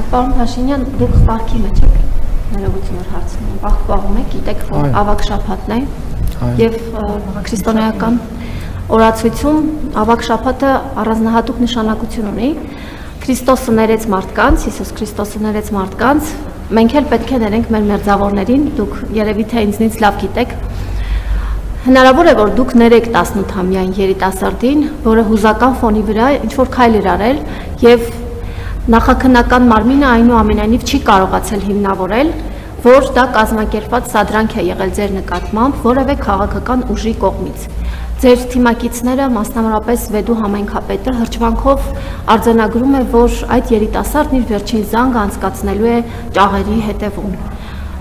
Պարոն Փաշինյան, դուք պահքի մեջ եք, ներողություն որ հարցնում եմ, պահում եք, գիտեք, որ ավագ շաբաթն է եւ քրիստոնեական օրացույցում ավագ շաբաթը առանձնահատուկ նշանակություն ունի։ Քրիստոսը ներեց մարդկանց, Հիսուս Քրիստոսը ներեց մարդկանց, մենք էլ պետք է ներենք մեր մերձավորներին, դուք երևի թե ինձնից լավ գիտեք։ Հնարավոր է, որ դուք ներեք 18-ամյային երիտասարդին, որը հուզական ֆոնի վրա ինչ-որ քայլ էր արել եւ նախաքննական մարմինը այնուամենայնիվ չի կարողացել հիմնավորել, որ դա կազմակերպված սադրանք է եղել ձեր նկատմամբ որևէ քաղաքական ուժի կողմից։ Ձեր թիմակիցները, մասնավորապես Վեդու համայնքապետը հրճվանքով արձանագրում է, որ այդ երիտասարդն իր վերջին զանգը անցկացնելու է ճաղերի հետևում։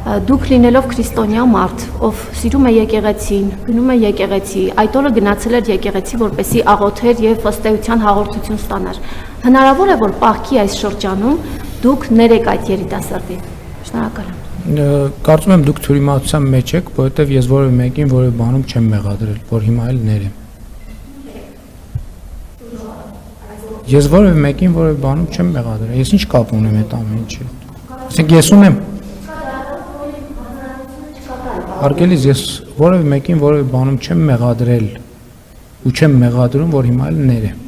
Դուք լինելով քրիստոնյա մարդ, ով սիրում է եկեղեցին, գնում է եկեղեցի, այդ օրը գնացել էր եկեղեցի, որպեսզի աղոթեր եւ ըստ էության հաղորդություն ստանար։ Հնարավոր է, որ պահքի այս շրջանում դուք ներեք այդ երիտասարդին։ Շնորհակալ եմ։ Կարծում եմ դուք թյուրիմացության մեջ եք, որովհետեւ ես որևէ մեկին որևէ բանում չեմ մեղադրել, որ հիմա էլ ներեմ։ Ես որևէ մեկին որևէ բանում չեմ մեղադրել։ Ես ինչ կապ ունեմ այդ ամեն ինչի հետ։ Ասենք ես ունեմ Արգելիս, ես որևէ մեկին որևէ բանում չեմ մեղադրել ու չեմ մեղադրում, որ հիմա էլ ներեմ։